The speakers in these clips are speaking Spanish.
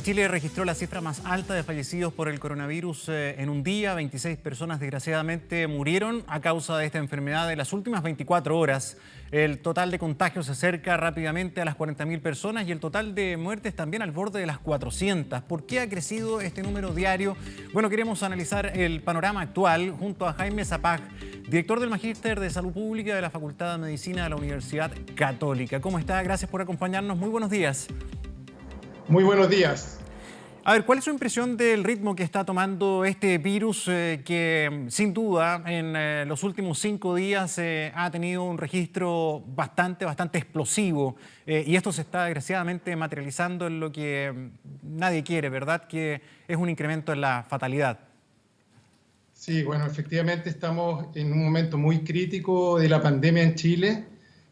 Chile registró la cifra más alta de fallecidos por el coronavirus en un día. 26 personas desgraciadamente murieron a causa de esta enfermedad en las últimas 24 horas. El total de contagios se acerca rápidamente a las 40.000 personas y el total de muertes también al borde de las 400. ¿Por qué ha crecido este número diario? Bueno, queremos analizar el panorama actual junto a Jaime Zapag, director del Magíster de Salud Pública de la Facultad de Medicina de la Universidad Católica. ¿Cómo está? Gracias por acompañarnos. Muy buenos días. Muy buenos días. A ver, ¿cuál es su impresión del ritmo que está tomando este virus que sin duda en los últimos 5 días ha tenido un registro bastante explosivo y esto se está desgraciadamente materializando en lo que nadie quiere, ¿verdad? Que es un incremento en la fatalidad. Sí, bueno, efectivamente estamos en un momento muy crítico de la pandemia en Chile,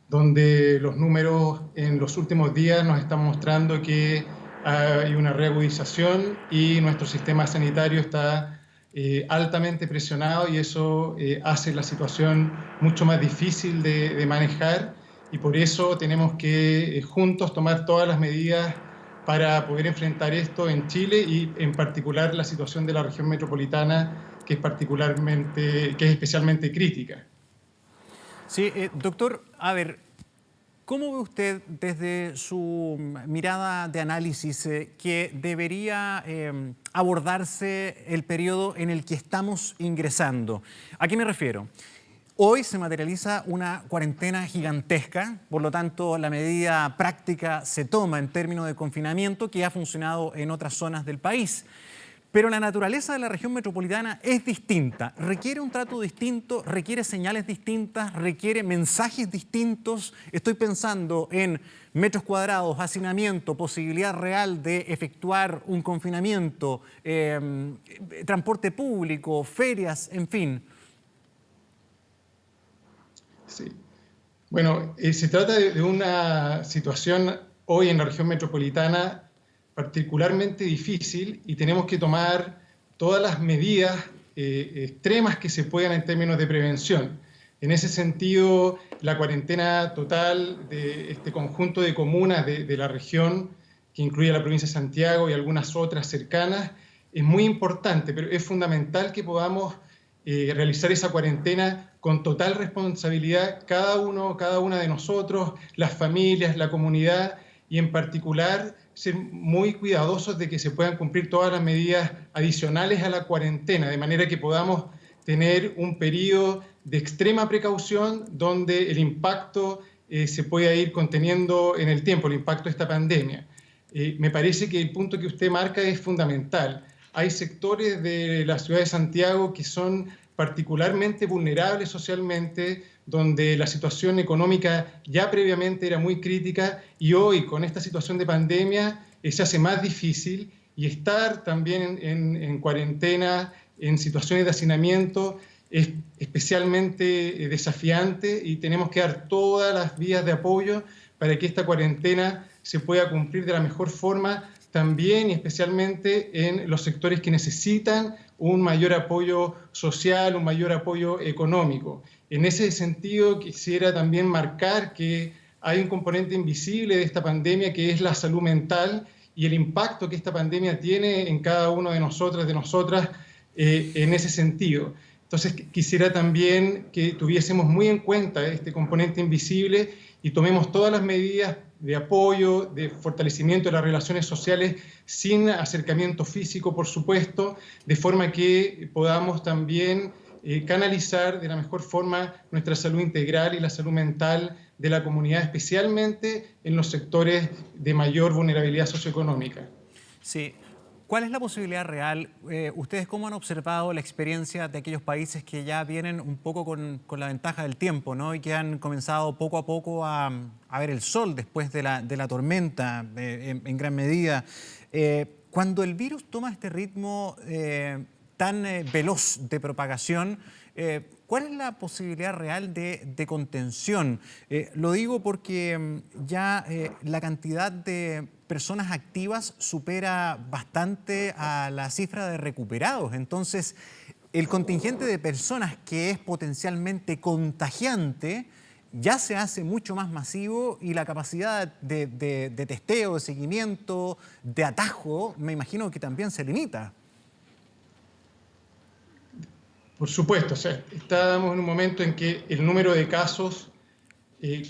donde los números en los últimos días nos están mostrando que hay una reagudización y nuestro sistema sanitario está altamente presionado y eso hace la situación mucho más difícil de manejar y por eso tenemos que juntos tomar todas las medidas para poder enfrentar esto en Chile y en particular la situación de la región metropolitana que es especialmente crítica. Sí, doctor, a ver, ¿cómo ve usted desde su mirada de análisis que debería abordarse el periodo en el que estamos ingresando? ¿A qué me refiero? Hoy se materializa una cuarentena gigantesca, por lo tanto la medida práctica se toma en términos de confinamiento que ha funcionado en otras zonas del país. Pero la naturaleza de la región metropolitana es distinta, requiere un trato distinto, requiere señales distintas, requiere mensajes distintos. Estoy pensando en metros cuadrados, hacinamiento, posibilidad real de efectuar un confinamiento, transporte público, ferias, en fin. Sí. Bueno, se trata de una situación hoy en la región metropolitana particularmente difícil y tenemos que tomar todas las medidas extremas que se puedan en términos de prevención. En ese sentido, la cuarentena total de este conjunto de comunas de la región, que incluye la provincia de Santiago y algunas otras cercanas, es muy importante, pero es fundamental que podamos realizar esa cuarentena con total responsabilidad cada una de nosotros, las familias, la comunidad y en particular ser muy cuidadosos de que se puedan cumplir todas las medidas adicionales a la cuarentena, de manera que podamos tener un periodo de extrema precaución donde el impacto se pueda ir conteniendo en el tiempo, el impacto de esta pandemia. Me parece que el punto que usted marca es fundamental. Hay sectores de la ciudad de Santiago que son particularmente vulnerables socialmente, donde la situación económica ya previamente era muy crítica y hoy con esta situación de pandemia se hace más difícil y estar también en cuarentena, en situaciones de hacinamiento es especialmente desafiante y tenemos que dar todas las vías de apoyo para que esta cuarentena se pueda cumplir de la mejor forma también y especialmente en los sectores que necesitan un mayor apoyo social, un mayor apoyo económico. En ese sentido, quisiera también marcar que hay un componente invisible de esta pandemia que es la salud mental y el impacto que esta pandemia tiene en cada uno de nosotras, en ese sentido. Entonces, quisiera también que tuviésemos muy en cuenta este componente invisible y tomemos todas las medidas de apoyo, de fortalecimiento de las relaciones sociales sin acercamiento físico, por supuesto, de forma que podamos también canalizar de la mejor forma nuestra salud integral y la salud mental de la comunidad, especialmente en los sectores de mayor vulnerabilidad socioeconómica. Sí. ¿Cuál es la posibilidad real? ¿Ustedes cómo han observado la experiencia de aquellos países que ya vienen un poco con la ventaja del tiempo, ¿no? Y que han comenzado poco a poco a ver el sol después de la tormenta en gran medida? Cuando el virus toma este ritmo tan veloz de propagación, ¿cuál es la posibilidad real de contención? Lo digo porque ya la cantidad de personas activas supera bastante a la cifra de recuperados. Entonces, el contingente de personas que es potencialmente contagiante ya se hace mucho más masivo y la capacidad de testeo, de seguimiento, de atajo, me imagino que también se limita. Por supuesto, o sea, estábamos en un momento en que el número de casos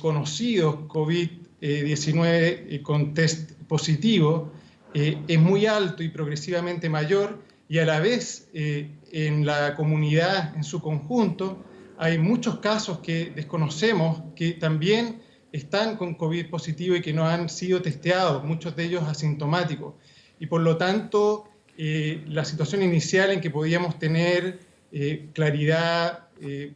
conocidos COVID-19 con test positivo es muy alto y progresivamente mayor, y a la vez en la comunidad en su conjunto hay muchos casos que desconocemos que también están con COVID positivo y que no han sido testeados, muchos de ellos asintomáticos. Y por lo tanto, la situación inicial en que podíamos tener claridad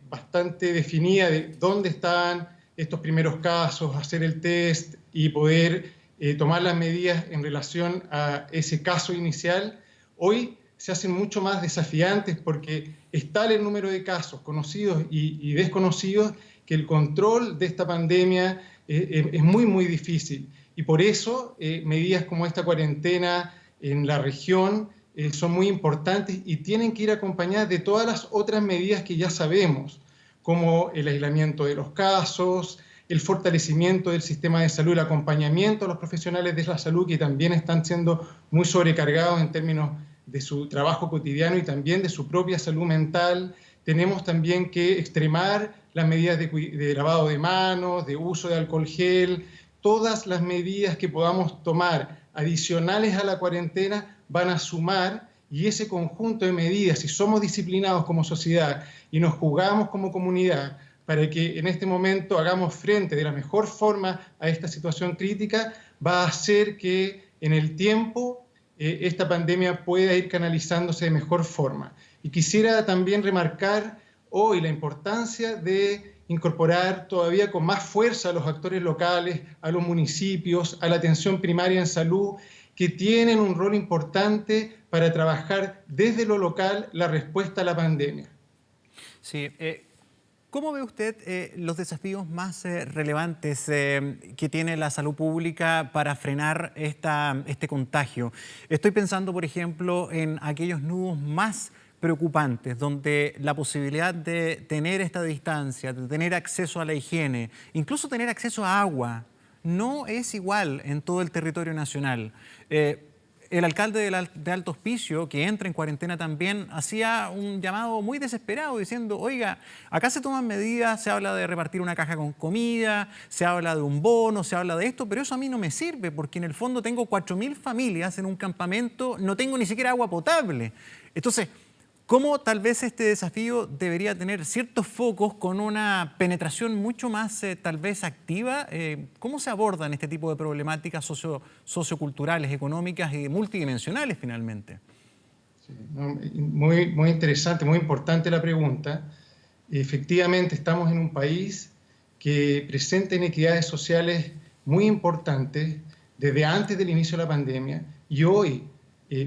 bastante definida de dónde estaban estos primeros casos, hacer el test y poder tomar las medidas en relación a ese caso inicial, hoy se hacen mucho más desafiantes porque es tal el número de casos conocidos y desconocidos que el control de esta pandemia es muy, muy difícil. Y por eso medidas como esta cuarentena en la región son muy importantes y tienen que ir acompañadas de todas las otras medidas que ya sabemos, como el aislamiento de los casos, el fortalecimiento del sistema de salud, el acompañamiento a los profesionales de la salud que también están siendo muy sobrecargados en términos de su trabajo cotidiano y también de su propia salud mental. Tenemos también que extremar las medidas de lavado de manos, de uso de alcohol gel. Todas las medidas que podamos tomar adicionales a la cuarentena van a sumar, y ese conjunto de medidas, si somos disciplinados como sociedad y nos jugamos como comunidad para que en este momento hagamos frente de la mejor forma a esta situación crítica, va a hacer que en el tiempo esta pandemia pueda ir canalizándose de mejor forma. Y quisiera también remarcar hoy la importancia de incorporar todavía con más fuerza a los actores locales, a los municipios, a la atención primaria en salud, que tienen un rol importante para trabajar desde lo local la respuesta a la pandemia. Sí, ¿cómo ve usted los desafíos más relevantes que tiene la salud pública para frenar este contagio? Estoy pensando, por ejemplo, en aquellos nudos más preocupantes, donde la posibilidad de tener esta distancia, de tener acceso a la higiene, incluso tener acceso a agua, no es igual en todo el territorio nacional. El alcalde de Alto Hospicio, que entra en cuarentena también, hacía un llamado muy desesperado diciendo, oiga, acá se toman medidas, se habla de repartir una caja con comida, se habla de un bono, se habla de esto, pero eso a mí no me sirve porque en el fondo tengo 4.000 familias en un campamento, no tengo ni siquiera agua potable. Entonces, ¿cómo tal vez este desafío debería tener ciertos focos con una penetración mucho más tal vez activa? ¿Cómo se abordan este tipo de problemáticas socioculturales, económicas y multidimensionales finalmente? Sí, no, muy interesante, muy importante la pregunta. Efectivamente, estamos en un país que presenta inequidades sociales muy importantes desde antes del inicio de la pandemia, y hoy,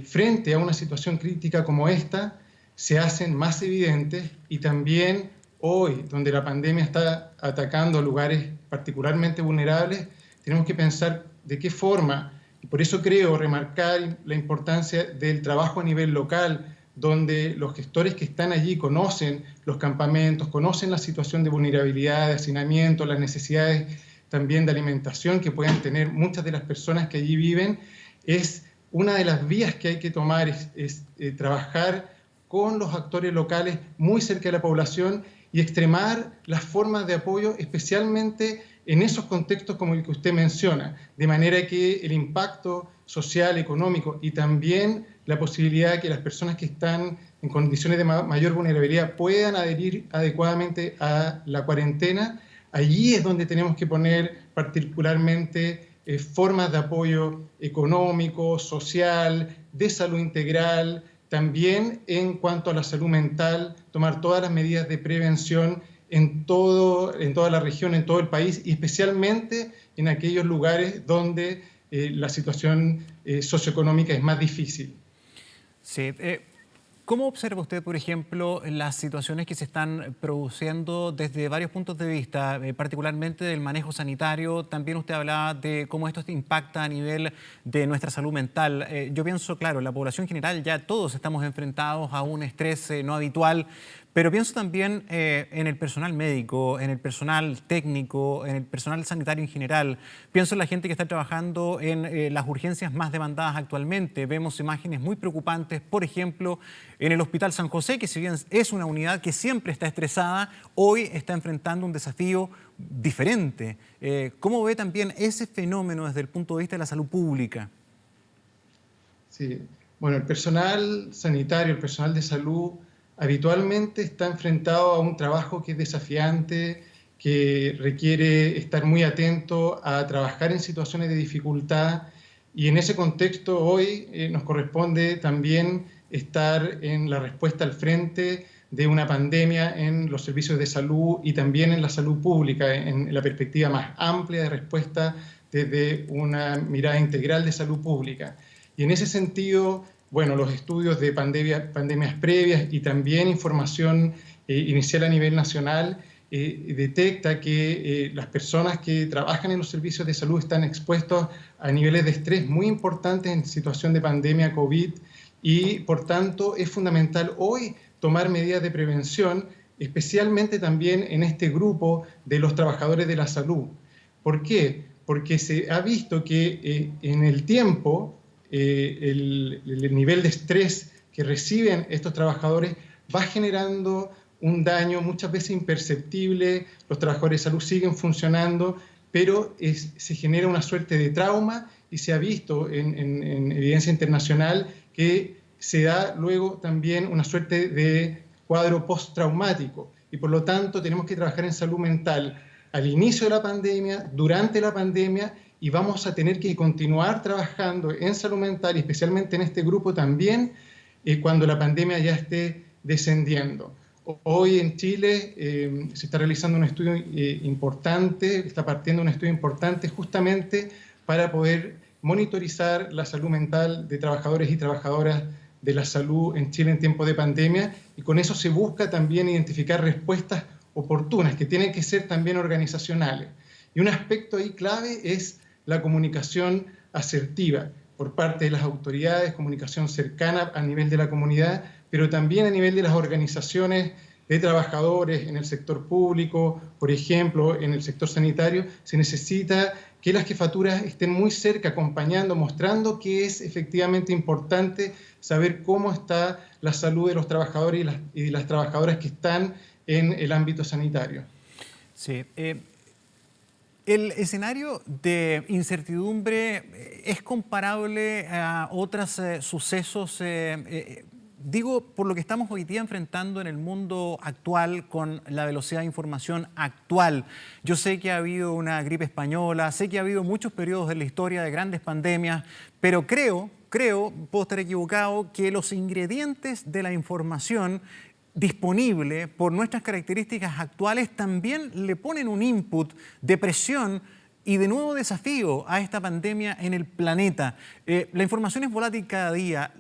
frente a una situación crítica como esta, se hacen más evidentes, y también hoy, donde la pandemia está atacando a lugares particularmente vulnerables, tenemos que pensar de qué forma, y por eso creo remarcar la importancia del trabajo a nivel local, donde los gestores que están allí conocen los campamentos, conocen la situación de vulnerabilidad, de hacinamiento, las necesidades también de alimentación que pueden tener muchas de las personas que allí viven. Es una de las vías que hay que tomar, es trabajar con los actores locales muy cerca de la población y extremar las formas de apoyo, especialmente en esos contextos como el que usted menciona, de manera que el impacto social, económico y también la posibilidad de que las personas que están en condiciones de mayor vulnerabilidad puedan adherir adecuadamente a la cuarentena. Allí es donde tenemos que poner particularmente formas de apoyo económico, social, de salud integral. También en cuanto a la salud mental, tomar todas las medidas de prevención en toda la región, en todo el país, y especialmente en aquellos lugares donde la situación socioeconómica es más difícil. Sí. ¿Cómo observa usted, por ejemplo, las situaciones que se están produciendo desde varios puntos de vista, particularmente del manejo sanitario? También usted hablaba de cómo esto impacta a nivel de nuestra salud mental. Yo pienso, claro, la población general ya todos estamos enfrentados a un estrés no habitual, Pero pienso también en el personal médico, en el personal técnico, en el personal sanitario en general. Pienso en la gente que está trabajando en las urgencias más demandadas actualmente. Vemos imágenes muy preocupantes, por ejemplo, en el Hospital San José, que si bien es una unidad que siempre está estresada, hoy está enfrentando un desafío diferente. ¿Cómo ve también ese fenómeno desde el punto de vista de la salud pública? Sí, bueno, el personal sanitario, el personal de salud, habitualmente está enfrentado a un trabajo que es desafiante, que requiere estar muy atento a trabajar en situaciones de dificultad, y en ese contexto hoy nos corresponde también estar en la respuesta al frente de una pandemia en los servicios de salud y también en la salud pública, en la perspectiva más amplia de respuesta desde una mirada integral de salud pública. Y en ese sentido, bueno, los estudios de pandemias previas y también información inicial a nivel nacional detecta que las personas que trabajan en los servicios de salud están expuestos a niveles de estrés muy importantes en situación de pandemia COVID, y por tanto es fundamental hoy tomar medidas de prevención, especialmente también en este grupo de los trabajadores de la salud. ¿Por qué? Porque se ha visto que en el tiempo el nivel de estrés que reciben estos trabajadores va generando un daño muchas veces imperceptible. Los trabajadores de salud siguen funcionando, pero se genera una suerte de trauma, y se ha visto en evidencia internacional que se da luego también una suerte de cuadro postraumático, y por lo tanto tenemos que trabajar en salud mental al inicio de la pandemia, durante la pandemia, y vamos a tener que continuar trabajando en salud mental, y especialmente en este grupo también, cuando la pandemia ya esté descendiendo. Hoy en Chile se está realizando un estudio importante, está partiendo un estudio importante justamente para poder monitorizar la salud mental de trabajadores y trabajadoras de la salud en Chile en tiempo de pandemia, y con eso se busca también identificar respuestas oportunas que tienen que ser también organizacionales. Y un aspecto ahí clave es la comunicación asertiva por parte de las autoridades, comunicación cercana a nivel de la comunidad, pero también a nivel de las organizaciones de trabajadores en el sector público, por ejemplo, en el sector sanitario. Se necesita que las jefaturas estén muy cerca, acompañando, mostrando que es efectivamente importante saber cómo está la salud de los trabajadores y de las trabajadoras que están en el ámbito sanitario. Sí. ¿El escenario de incertidumbre es comparable a otros sucesos? Digo, por lo que estamos hoy día enfrentando en el mundo actual con la velocidad de información actual. Yo sé que ha habido una gripe española, sé que ha habido muchos periodos en la historia de grandes pandemias, pero creo, puedo estar equivocado, que los ingredientes de la información disponible por nuestras características actuales también le ponen un input de presión y de nuevo desafío a esta pandemia en el planeta. La información es volátil cada día,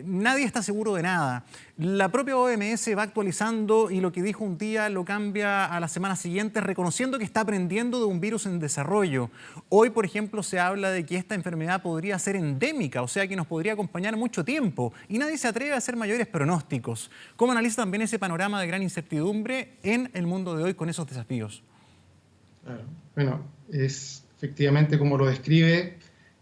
nadie está seguro de nada. La propia OMS va actualizando y lo que dijo un día lo cambia a la semana siguiente, reconociendo que está aprendiendo de un virus en desarrollo. Hoy, por ejemplo, se habla de que esta enfermedad podría ser endémica, o sea que nos podría acompañar mucho tiempo, y nadie se atreve a hacer mayores pronósticos. ¿Cómo analiza también ese panorama de gran incertidumbre en el mundo de hoy con esos desafíos? Claro. Bueno, es efectivamente como lo describe,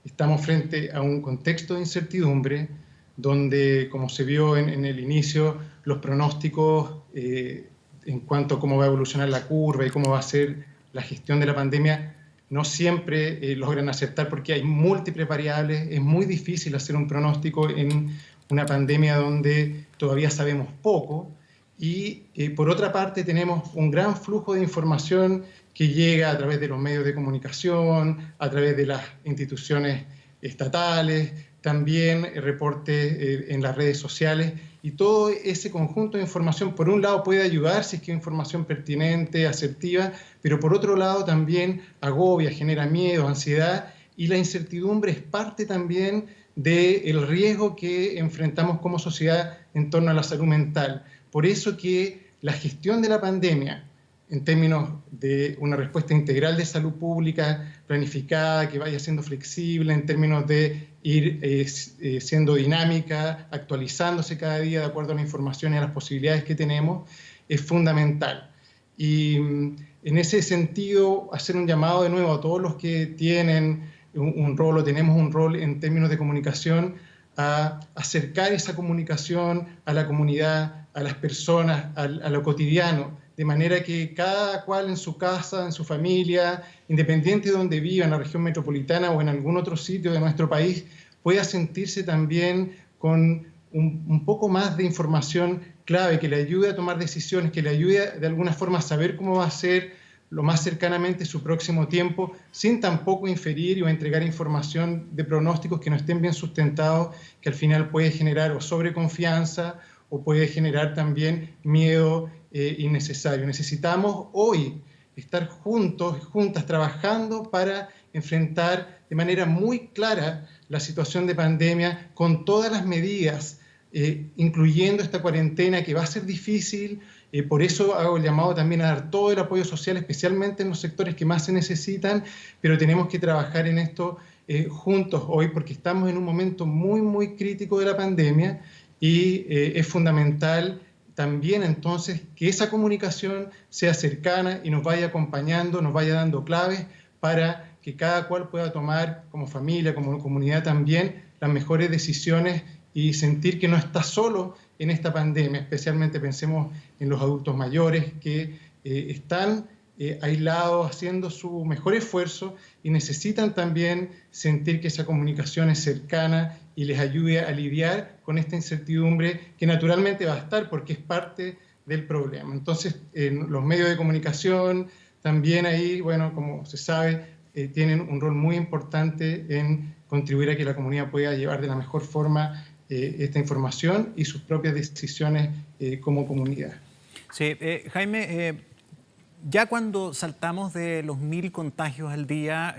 estamos frente a un contexto de incertidumbre donde, como se vio en el inicio, los pronósticos en cuanto a cómo va a evolucionar la curva y cómo va a ser la gestión de la pandemia no siempre logran acertar, porque hay múltiples variables. Es muy difícil hacer un pronóstico en una pandemia donde todavía sabemos poco. Y por otra parte tenemos un gran flujo de información que llega a través de los medios de comunicación, a través de las instituciones estatales, también reportes en las redes sociales, y todo ese conjunto de información por un lado puede ayudar si es que es información pertinente, asertiva, pero por otro lado también agobia, genera miedo, ansiedad, y la incertidumbre es parte también del riesgo que enfrentamos como sociedad en torno a la salud mental. Por eso que la gestión de la pandemia, en términos de una respuesta integral de salud pública planificada, que vaya siendo flexible, en términos de ir siendo dinámica, actualizándose cada día de acuerdo a la información y a las posibilidades que tenemos, es fundamental. Y en ese sentido, hacer un llamado de nuevo a todos los que tienen un rol o tenemos un rol en términos de comunicación, a acercar esa comunicación a la comunidad, a las personas, a lo cotidiano, de manera que cada cual en su casa, en su familia, independiente de donde viva, en la región metropolitana o en algún otro sitio de nuestro país, pueda sentirse también con un poco más de información clave que le ayude a tomar decisiones, que le ayude de alguna forma a saber cómo va a ser lo más cercanamente su próximo tiempo, sin tampoco inferir o entregar información de pronósticos que no estén bien sustentados, que al final puede generar o sobreconfianza o puede generar también miedo innecesario. Necesitamos hoy estar juntos, juntas, trabajando para enfrentar de manera muy clara la situación de pandemia con todas las medidas, incluyendo esta cuarentena que va a ser difícil. Por eso hago el llamado también a dar todo el apoyo social, especialmente en los sectores que más se necesitan, pero tenemos que trabajar en esto juntos hoy porque estamos en un momento muy, muy crítico de la pandemia y es fundamental también entonces que esa comunicación sea cercana y nos vaya acompañando, nos vaya dando claves para que cada cual pueda tomar como familia, como comunidad también, las mejores decisiones y sentir que no está solo en esta pandemia. Especialmente pensemos en los adultos mayores que están aislados, haciendo su mejor esfuerzo y necesitan también sentir que esa comunicación es cercana y les ayude a lidiar con esta incertidumbre que naturalmente va a estar porque es parte del problema. Entonces, los medios de comunicación también ahí, bueno, como se sabe, tienen un rol muy importante en contribuir a que la comunidad pueda llevar de la mejor forma esta información y sus propias decisiones como comunidad. Sí, Jaime, ya cuando saltamos de los 1000 contagios al día,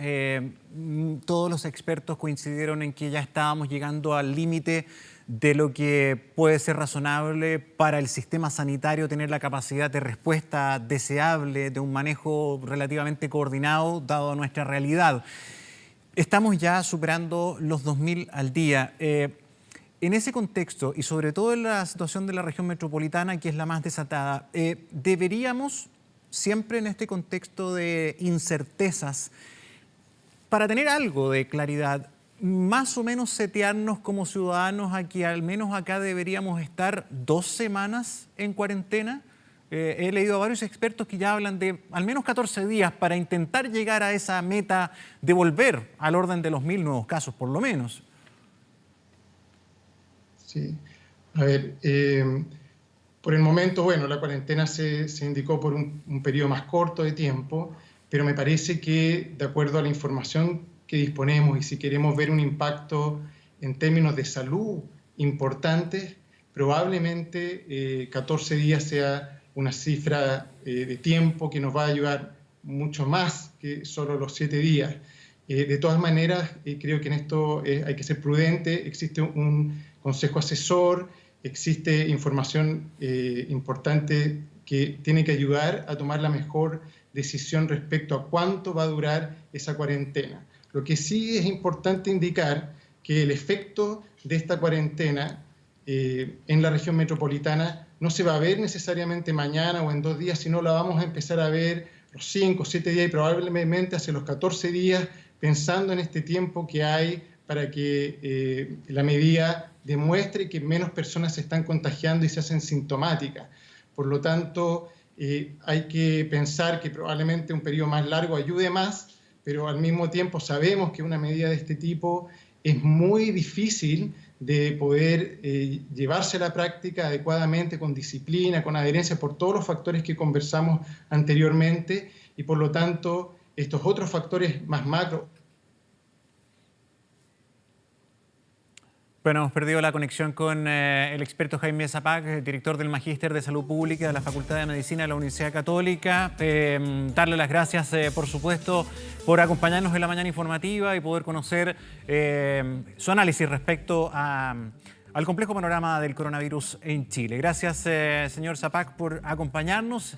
todos los expertos coincidieron en que ya estábamos llegando al límite de lo que puede ser razonable para el sistema sanitario tener la capacidad de respuesta deseable, de un manejo relativamente coordinado, dado nuestra realidad. Estamos ya superando los 2000 al día. En ese contexto, y sobre todo en la situación de la región metropolitana, que es la más desatada, deberíamos, siempre en este contexto de incertezas, para tener algo de claridad, más o menos setearnos como ciudadanos a que al menos acá deberíamos estar 2 semanas en cuarentena. He leído a varios expertos que ya hablan de al menos 14 días para intentar llegar a esa meta de volver al orden de los 1000 nuevos casos, por lo menos. Sí, a ver, por el momento, bueno, la cuarentena se indicó por un periodo más corto de tiempo, pero me parece que de acuerdo a la información que disponemos y si queremos ver un impacto en términos de salud importantes, probablemente 14 días sea una cifra de tiempo que nos va a ayudar mucho más que solo los 7 días. De todas maneras, creo que en esto hay que ser prudente, existe un consejo asesor, existe información importante que tiene que ayudar a tomar la mejor decisión respecto a cuánto va a durar esa cuarentena. Lo que sí es importante indicar que el efecto de esta cuarentena en la región metropolitana no se va a ver necesariamente mañana o en 2 días, sino la vamos a empezar a ver los 5 o 7 días y probablemente hacia los 14 días, pensando en este tiempo que hay para que la medida demuestre que menos personas se están contagiando y se hacen sintomáticas. Por lo tanto, hay que pensar que probablemente un periodo más largo ayude más, pero al mismo tiempo sabemos que una medida de este tipo es muy difícil de poder llevarse a la práctica adecuadamente, con disciplina, con adherencia, por todos los factores que conversamos anteriormente, y por lo tanto, estos otros factores más macro. Bueno, hemos perdido la conexión con el experto Jaime Zapac, director del Magíster de Salud Pública de la Facultad de Medicina de la Universidad Católica. Darle las gracias, por supuesto, por acompañarnos en la mañana informativa y poder conocer su análisis respecto al complejo panorama del coronavirus en Chile. Gracias, señor Zapac, por acompañarnos.